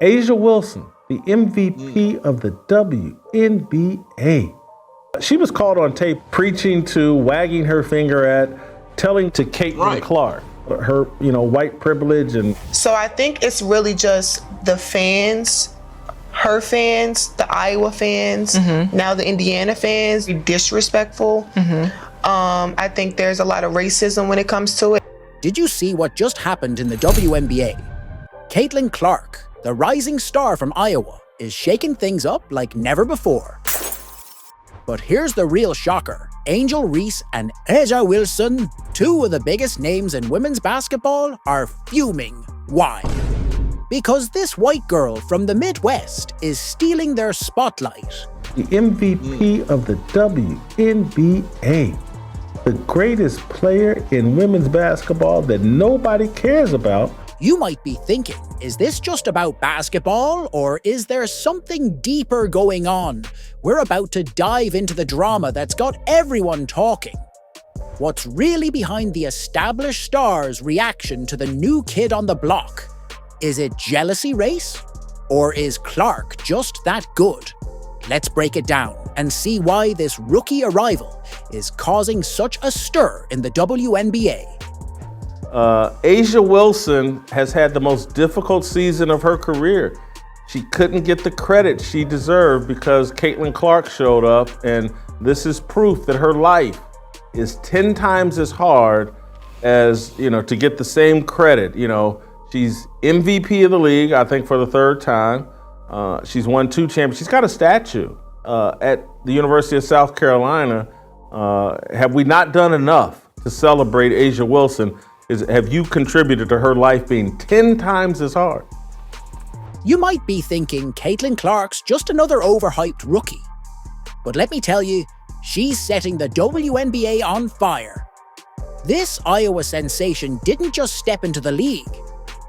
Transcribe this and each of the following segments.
A'ja Wilson, the MVP of the WNBA. She was caught on tape preaching to, wagging her finger at, telling to Caitlin Clark her, white privilege. And so I think it's really just the fans, her fans, the Iowa fans, now the Indiana fans, disrespectful. I think there's a lot of racism when it comes to it. Did you see what just happened in the WNBA? Caitlin Clark, the rising star from Iowa, is shaking things up like never before. But here's the real shocker. Angel Reese and A'ja Wilson, two of the biggest names in women's basketball, are fuming. Why? Because this white girl from the Midwest is stealing their spotlight. The MVP of the WNBA, the greatest player in women's basketball that nobody cares about. You might be thinking, is this just about basketball, or is there something deeper going on? We're about to dive into the drama that's got everyone talking. What's really behind the established star's reaction to the new kid on the block? Is it jealousy race? Or is Clark just that good? Let's break it down and see why this rookie arrival is causing such a stir in the WNBA. A'ja Wilson has had the most difficult season of her career. She couldn't get the credit she deserved because Caitlin Clark showed up, and this is proof that her life is 10 times as hard as, to get the same credit. She's MVP of the league, I think, for the third time. She's won 2 championships. She's got a statue at the University of South Carolina. Have we not done enough to celebrate A'ja Wilson? Have you contributed to her life being 10 times as hard? You might be thinking Caitlin Clark's just another overhyped rookie. But let me tell you, she's setting the WNBA on fire. This Iowa sensation didn't just step into the league.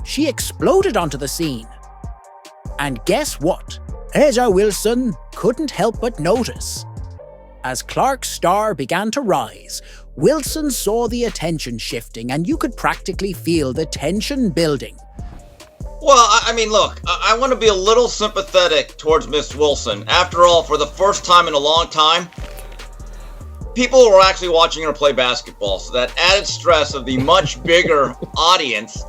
She exploded onto the scene. And guess what? A'ja Wilson couldn't help but notice. As Clark's star began to rise, Wilson saw the attention shifting, and you could practically feel the tension building. Well, look, I want to be a little sympathetic towards Miss Wilson. After all, for the first time in a long time, people were actually watching her play basketball, so that added stress of the much bigger audience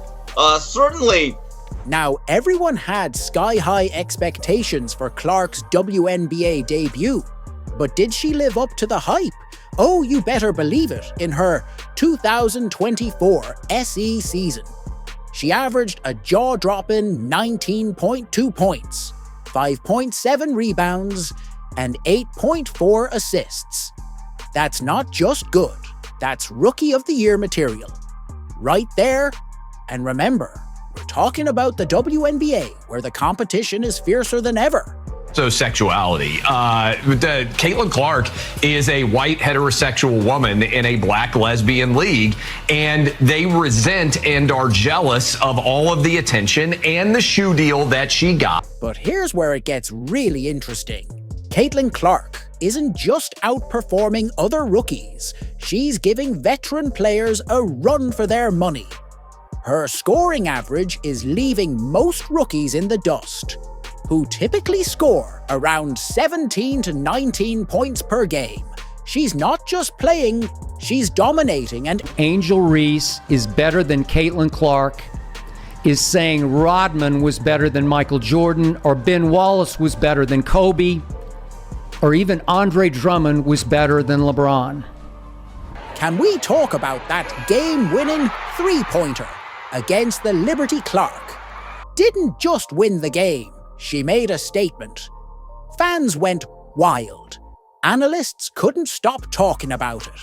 certainly... Now, everyone had sky-high expectations for Clark's WNBA debut, but did she live up to the hype? Oh, you better believe it, in her 2024 SE season. She averaged a jaw-dropping 19.2 points, 5.7 rebounds, and 8.4 assists. That's not just good, that's Rookie of the Year material. Right there, and remember, we're talking about the WNBA, where the competition is fiercer than ever. So sexuality. Caitlin Clark is a white heterosexual woman in a black lesbian league, and they resent and are jealous of all of the attention and the shoe deal that she got. But here's where it gets really interesting. Caitlin Clark isn't just outperforming other rookies, she's giving veteran players a run for their money. Her scoring average is leaving most rookies in the dust, who typically score around 17 to 19 points per game. She's not just playing, she's dominating. And Angel Reese is better than Caitlin Clark, is saying Rodman was better than Michael Jordan, or Ben Wallace was better than Kobe, or even Andre Drummond was better than LeBron. Can we talk about that game-winning three-pointer against the Liberty Clark? Didn't just win the game, she made a statement. Fans went wild. Analysts couldn't stop talking about it.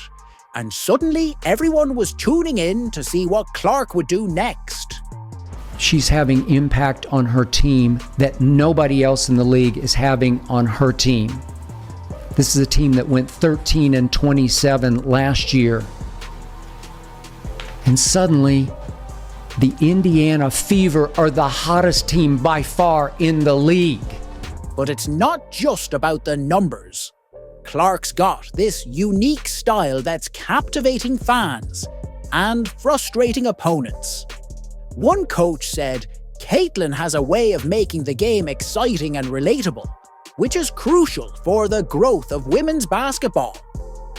And suddenly, everyone was tuning in to see what Clark would do next. She's having impact on her team that nobody else in the league is having on her team. This is a team that went 13-27 last year. And suddenly, the Indiana Fever are the hottest team by far in the league. But it's not just about the numbers. Clark's got this unique style that's captivating fans and frustrating opponents. One coach said, Caitlin has a way of making the game exciting and relatable, which is crucial for the growth of women's basketball.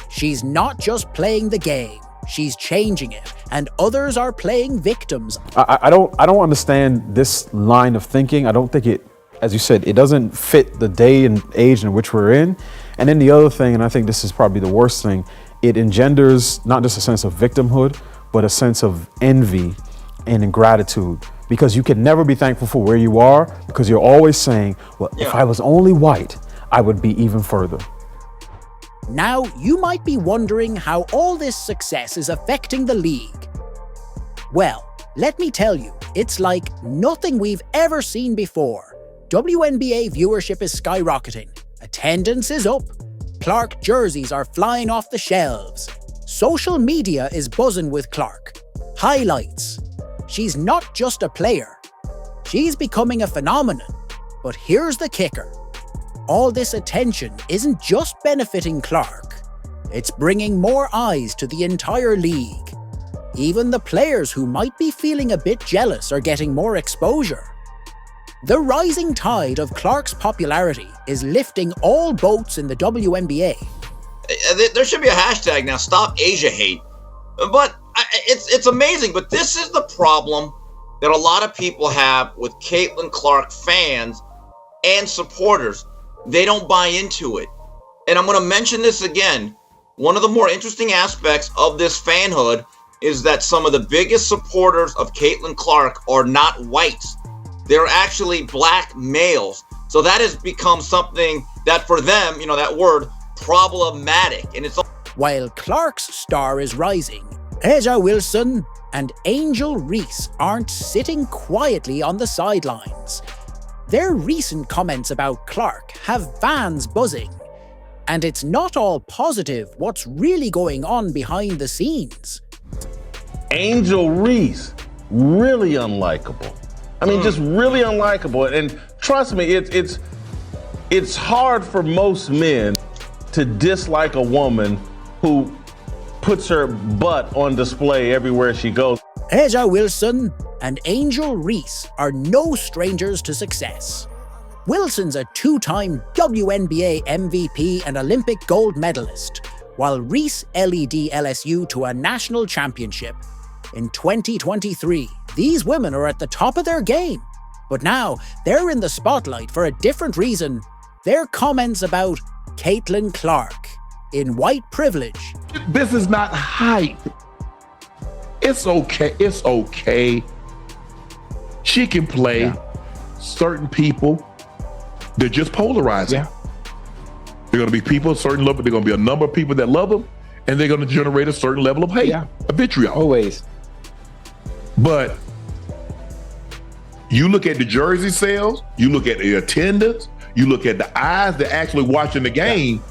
She's not just playing the game, she's changing it, and others are playing victims. I don't understand this line of thinking. I don't think it, as you said, it doesn't fit the day and age in which we're in. And then the other thing, and I think this is probably the worst thing, it engenders not just a sense of victimhood, but a sense of envy and ingratitude. Because you can never be thankful for where you are, because you're always saying, well, if I was only white, I would be even further. Now, you might be wondering how all this success is affecting the league. Well, let me tell you, it's like nothing we've ever seen before. WNBA viewership is skyrocketing, attendance is up, Clark jerseys are flying off the shelves, social media is buzzing with Clark, highlights. She's not just a player, she's becoming a phenomenon. But here's the kicker. All this attention isn't just benefiting Clark, it's bringing more eyes to the entire league. Even the players who might be feeling a bit jealous are getting more exposure. The rising tide of Clark's popularity is lifting all boats in the WNBA. There should be a hashtag now, Stop Asia Hate. But it's amazing, but this is the problem that a lot of people have with Caitlin Clark fans and supporters. They don't buy into it. And I'm going to mention this again. One of the more interesting aspects of this fanhood is that some of the biggest supporters of Caitlin Clark are not whites. They're actually black males. So that has become something that for them, that word, problematic. And it's while Clark's star is rising, Aja Wilson and Angel Reese aren't sitting quietly on the sidelines. Their recent comments about Clark have fans buzzing. And it's not all positive what's really going on behind the scenes. Angel Reese, really unlikable. I mean, just really unlikable. And trust me, it's hard for most men to dislike a woman who puts her butt on display everywhere she goes. Aja Wilson and Angel Reese are no strangers to success. Wilson's a two-time WNBA MVP and Olympic gold medalist, while Reese led LSU to a national championship. In 2023, these women are at the top of their game. But now, they're in the spotlight for a different reason. Their comments about Caitlin Clark in white privilege. This is not hype. It's okay. It's okay. She can play. Yeah. Certain people, they're just polarizing. Yeah. There are going to be people a certain level. There are going to be a number of people that love them, and they're going to generate a certain level of hate, a vitriol. Always. But you look at the jersey sales, you look at the attendance, you look at the eyes that actually watching the game.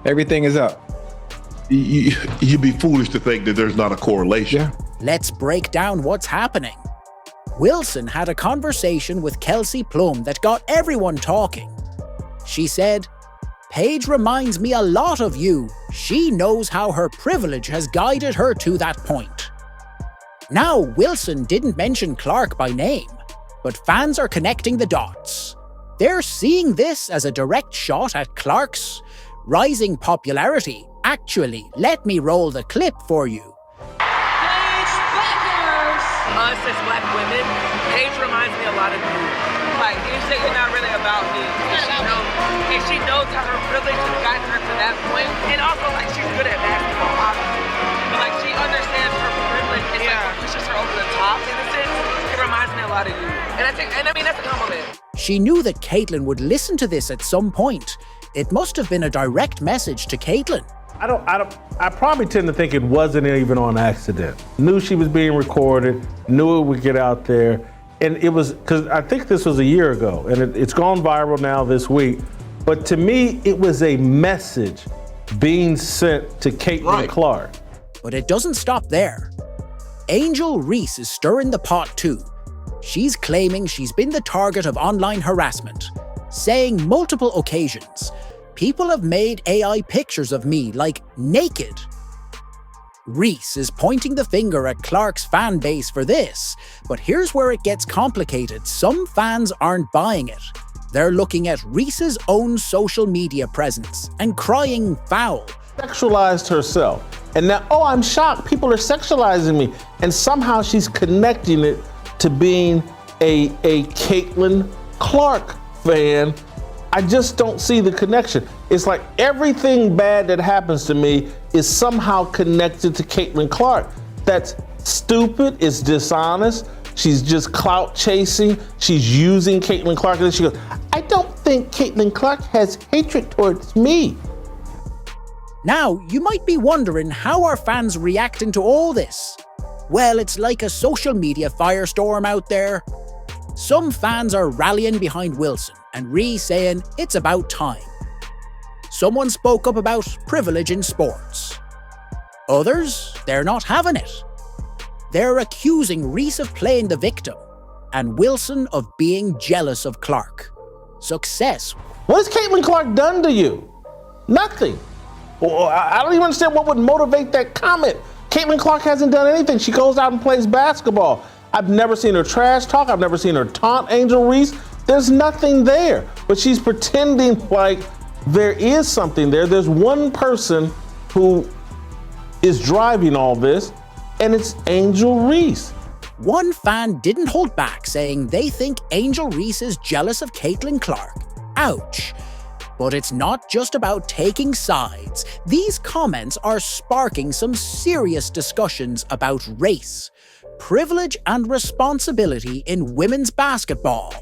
Everything is up. You'd be foolish to think that there's not a correlation. Yeah. Let's break down what's happening. Wilson had a conversation with Kelsey Plum that got everyone talking. She said, "Paige reminds me a lot of you. She knows how her privilege has guided her to that point." Now, Wilson didn't mention Clark by name, but fans are connecting the dots. They're seeing this as a direct shot at Clark's rising popularity. Actually, let me roll the clip for you. Us as black women, Paige reminds me a lot of you. Like, you say you're not really about me. And she knows how her privilege has gotten her to that point. And also, like, she's good at basketball, obviously. But, like, she understands her privilege and like, pushes her over the top in a sense. It reminds me a lot of you. And I mean, that's a compliment. She knew that Caitlin would listen to this at some point. It must have been a direct message to Caitlin. I probably tend to think it wasn't even on accident. Knew she was being recorded, knew it would get out there. And it was, because I think this was a year ago, and it's gone viral now this week. But to me, it was a message being sent to Caitlin Clark. But it doesn't stop there. Angel Reese is stirring the pot too. She's claiming she's been the target of online harassment, saying multiple occasions, "People have made AI pictures of me, like naked." Reese is pointing the finger at Clark's fan base for this, but here's where it gets complicated. Some fans aren't buying it. They're looking at Reese's own social media presence and crying foul. Sexualized herself. And now, oh, I'm shocked. People are sexualizing me. And somehow she's connecting it to being a Caitlin Clark fan. I just don't see the connection. It's like everything bad that happens to me is somehow connected to Caitlin Clark. That's stupid, it's dishonest. She's just clout chasing. She's using Caitlin Clark. And then she goes, I don't think Caitlin Clark has hatred towards me. Now, you might be wondering how are fans reacting to all this? Well, it's like a social media firestorm out there. Some fans are rallying behind Wilson and Reese saying it's about time. Someone spoke up about privilege in sports. Others, they're not having it. They're accusing Reese of playing the victim and Wilson of being jealous of Clark. Success. What has Caitlin Clark done to you? Nothing. Well, I don't even understand what would motivate that comment. Caitlin Clark hasn't done anything. She goes out and plays basketball. I've never seen her trash talk. I've never seen her taunt Angel Reese. There's nothing there. But she's pretending like there is something there. There's one person who is driving all this, and it's Angel Reese. One fan didn't hold back, saying they think Angel Reese is jealous of Caitlin Clark. Ouch. But it's not just about taking sides. These comments are sparking some serious discussions about race, privilege and responsibility in women's basketball.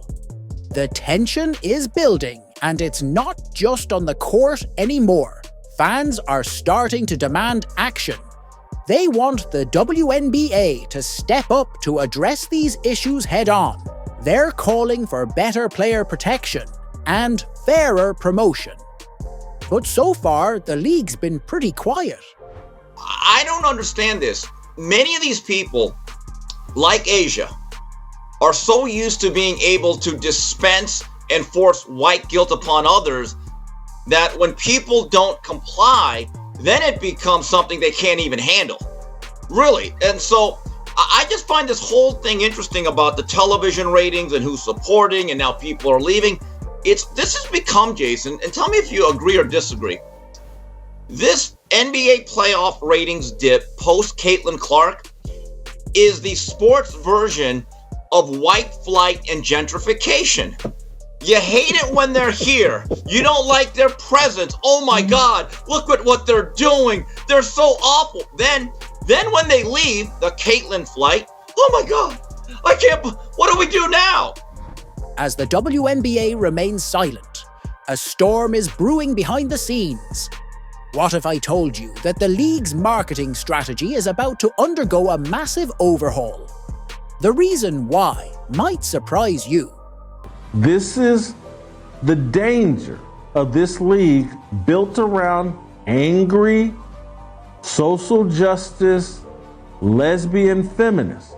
The tension is building, and it's not just on the court anymore. Fans are starting to demand action. They want the WNBA to step up to address these issues head-on. They're calling for better player protection and fairer promotion. But so far, the league's been pretty quiet. I don't understand this. Many of these people, like Asia, are so used to being able to dispense and force white guilt upon others that when people don't comply, then it becomes something they can't even handle. Really. And so I just find this whole thing interesting about the television ratings and who's supporting and now people are leaving. This has become, Jason, and tell me if you agree or disagree. This NBA playoff ratings dip post Caitlin Clark is the sports version of white flight and gentrification. You hate it when they're here. You don't like their presence. Oh my God, look at what they're doing. They're so awful. Then when they leave, the Caitlin flight, oh my God, what do we do now? As the WNBA remains silent, a storm is brewing behind the scenes. What if I told you that the league's marketing strategy is about to undergo a massive overhaul? The reason why might surprise you. This is the danger of this league built around angry, social justice, lesbian feminists.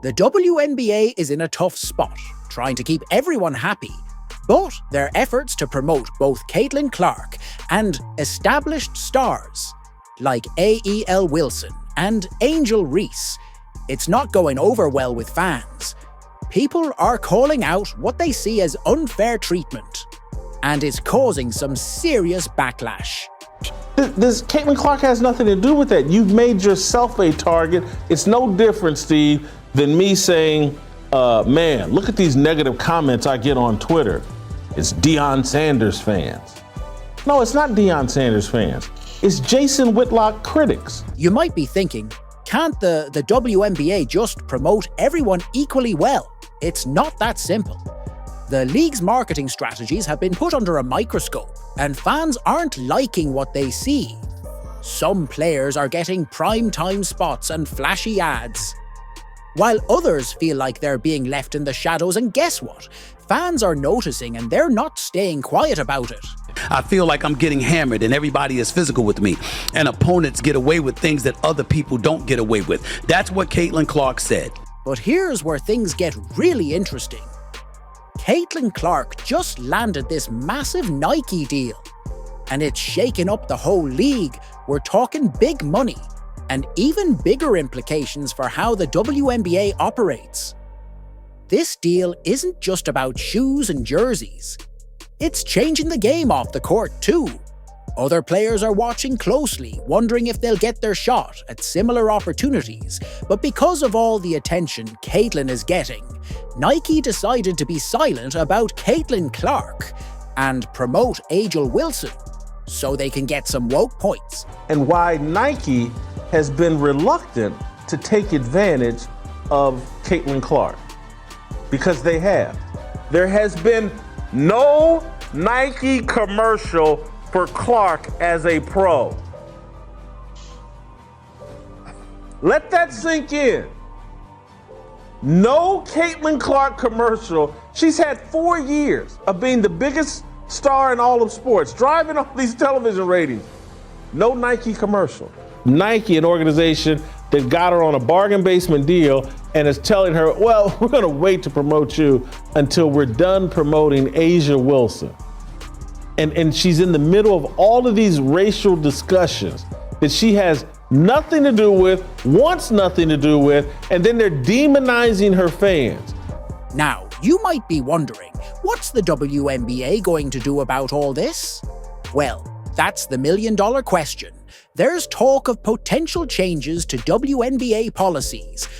The WNBA is in a tough spot, trying to keep everyone happy, but their efforts to promote both Caitlin Clark and established stars like A.E.L. Wilson and Angel Reese, it's not going over well with fans. People are calling out what they see as unfair treatment, and it's causing some serious backlash. This Caitlin Clark has nothing to do with that. You've made yourself a target. It's no different, Steve, than me saying, man, look at these negative comments I get on Twitter. It's Deion Sanders fans. No, it's not Deion Sanders fans. It's Jason Whitlock critics. You might be thinking, can't the WNBA just promote everyone equally well? It's not that simple. The league's marketing strategies have been put under a microscope, and fans aren't liking what they see. Some players are getting prime-time spots and flashy ads, while others feel like they're being left in the shadows, and guess what? Fans are noticing and they're not staying quiet about it. I feel like I'm getting hammered and everybody is physical with me, and opponents get away with things that other people don't get away with. That's what Caitlin Clark said. But here's where things get really interesting. Caitlin Clark just landed this massive Nike deal, and it's shaken up the whole league. We're talking big money. and even bigger implications for how the WNBA operates. This deal isn't just about shoes and jerseys. It's changing the game off the court too. Other players are watching closely, wondering if they'll get their shot at similar opportunities. But because of all the attention Caitlin is getting, Nike decided to be silent about Caitlin Clark and promote Angel Wilson so they can get some woke points. And why Nike has been reluctant to take advantage of Caitlin Clark. Because they have. There has been no Nike commercial for Clark as a pro. Let that sink in. No Caitlin Clark commercial. She's had 4 years of being the biggest star in all of sports, driving all these television ratings. No Nike commercial. Nike, an organization that got her on a bargain basement deal and is telling her, well, we're going to wait to promote you until we're done promoting A'ja Wilson. And she's in the middle of all of these racial discussions that she has nothing to do with, wants nothing to do with, and then they're demonizing her fans. Now, you might be wondering, what's the WNBA going to do about all this? Well, that's the million-dollar question. There's talk of potential changes to WNBA policies,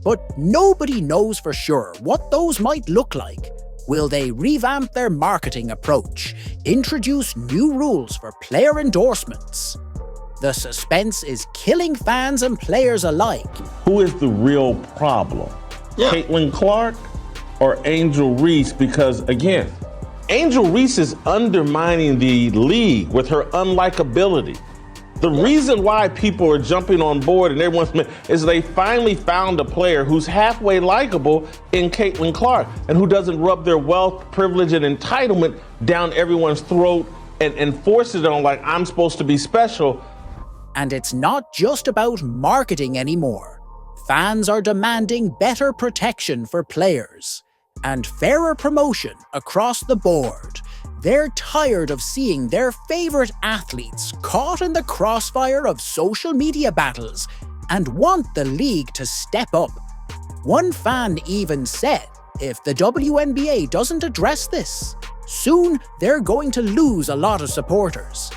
but nobody knows for sure what those might look like. Will they revamp their marketing approach, introduce new rules for player endorsements? The suspense is killing fans and players alike. Who is the real problem? Yeah. Caitlin Clark or Angel Reese? Because again, Angel Reese is undermining the league with her unlikability. The reason why people are jumping on board and everyone's is they finally found a player who's halfway likable in Caitlin Clark and who doesn't rub their wealth, privilege, and entitlement down everyone's throat and force it on like I'm supposed to be special. And it's not just about marketing anymore. Fans are demanding better protection for players and fairer promotion across the board. They're tired of seeing their favorite athletes caught in the crossfire of social media battles and want the league to step up. One fan even said, if the WNBA doesn't address this, soon they're going to lose a lot of supporters.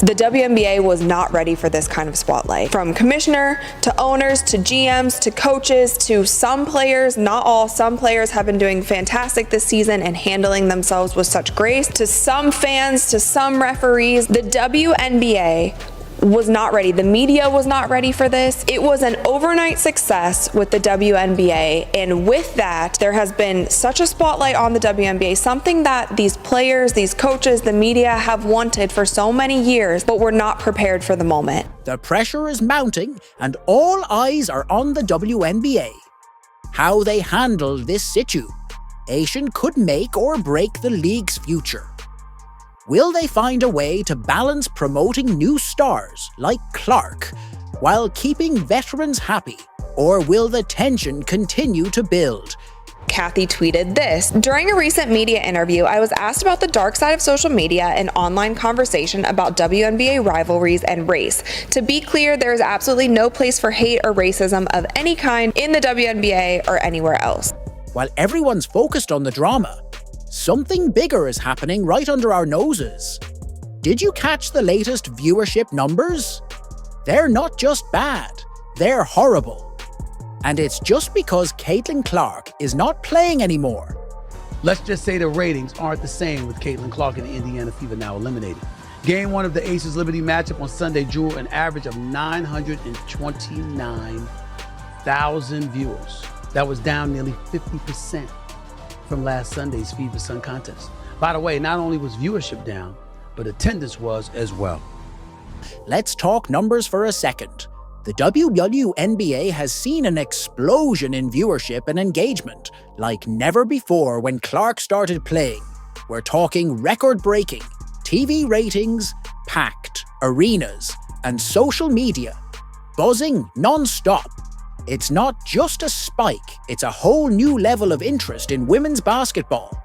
The WNBA was not ready for this kind of spotlight. From commissioner to owners to GMs to coaches to some players, not all, some players have been doing fantastic this season and handling themselves with such grace. To some fans, to some referees, the WNBA was not ready. The media was not ready for this. It was an overnight success with the WNBA, and with that, there has been such a spotlight on the WNBA, something that these players, these coaches, the media have wanted for so many years, but were not prepared for the moment. The pressure is mounting, and all eyes are on the WNBA. How they handle this situation could make or break the league's future. Will they find a way to balance promoting new stars like Clark while keeping veterans happy, or will the tension continue to build? Kathy tweeted this. During a recent media interview, I was asked about the dark side of social media and online conversation about WNBA rivalries and race. To be clear, there is absolutely no place for hate or racism of any kind in the WNBA or anywhere else. While everyone's focused on the drama, something bigger is happening right under our noses. Did you catch the latest viewership numbers? They're not just bad, they're horrible. And it's just because Caitlin Clark is not playing anymore. Let's just say the ratings aren't the same with Caitlin Clark and the Indiana Fever now eliminated. Game 1 of the Aces Liberty matchup on Sunday drew an average of 929,000 viewers. That was down nearly 50% from last Sunday's Fever Sun contest. By the way, not only was viewership down, but attendance was as well. Let's talk numbers for a second. The WNBA has seen an explosion in viewership and engagement like never before when Clark started playing. We're talking record-breaking TV ratings, packed arenas, and social media buzzing non-stop. It's not just a spike, it's a whole new level of interest in women's basketball.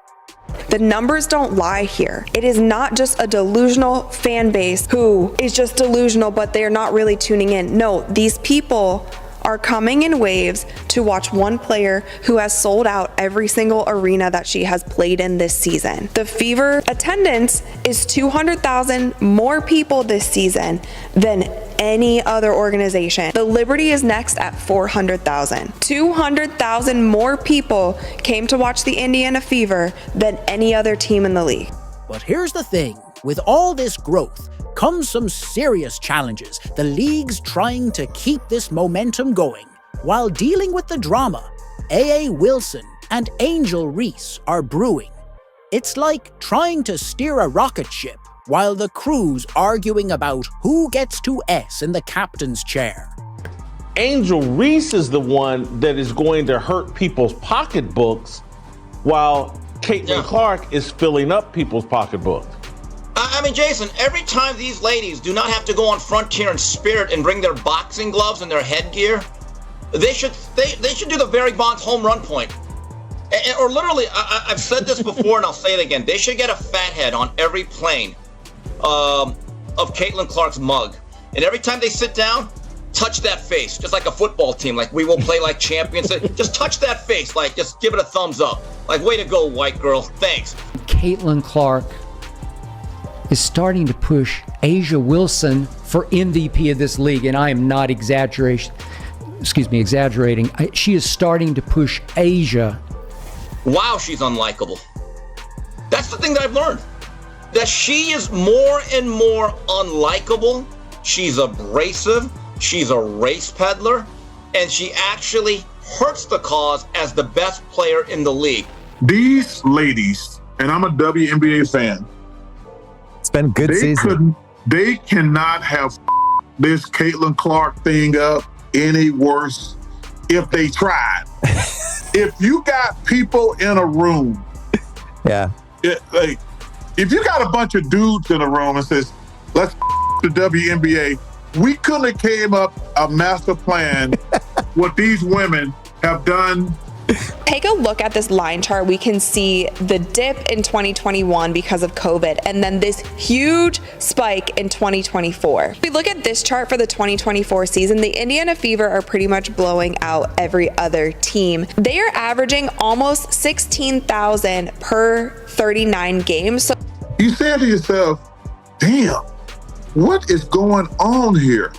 The numbers don't lie here. It is not just a delusional fan base who is just delusional, but they're not really tuning in. No, these people are coming in waves to watch one player who has sold out every single arena that she has played in this season. The Fever attendance is 200,000 more people this season than any other organization. The Liberty is next at 400,000. 200,000 more people came to watch the Indiana Fever than any other team in the league. But here's the thing, with all this growth comes some serious challenges. The league's trying to keep this momentum going. While dealing with the drama, A.A. Wilson and Angel Reese are brewing. It's like trying to steer a rocket ship while the crew's arguing about who gets to S in the captain's chair. Angel Reese is the one that is going to hurt people's pocketbooks while Caitlin Clark is filling up people's pocketbooks. I mean, Jason, every time these ladies do not have to go on Frontier and Spirit and bring their boxing gloves and their headgear, they should do the Barry Bonds home run point. Or literally, I've said this before and I'll say it again. They should get a fat head on every plane of Caitlin Clark's mug. And every time they sit down, touch that face, just like a football team. Like, we will play like champions. Just touch that face, like, just give it a thumbs up. Like, way to go, white girl. Thanks. Caitlin Clark is starting to push A'ja Wilson for MVP of this league, and I am not exaggerating. She is starting to push A'ja. Wow, she's unlikable. That's the thing that I've learned. That she is more and more unlikable. She's abrasive. She's a race peddler. And she actually hurts the cause as the best player in the league. These ladies, and I'm a WNBA fan, it's been a good season. They cannot have this Caitlin Clark thing up any worse if they tried. If you got people in a room, if you got a bunch of dudes in a room and says, let's the WNBA, we couldn't have came up a master plan what these women have done. Take a look at this line chart. We can see the dip in 2021 because of COVID, and then this huge spike in 2024. If we look at this chart for the 2024 season, the Indiana Fever are pretty much blowing out every other team. They are averaging almost 16,000 per 39 games. So you say to yourself, damn, what is going on here?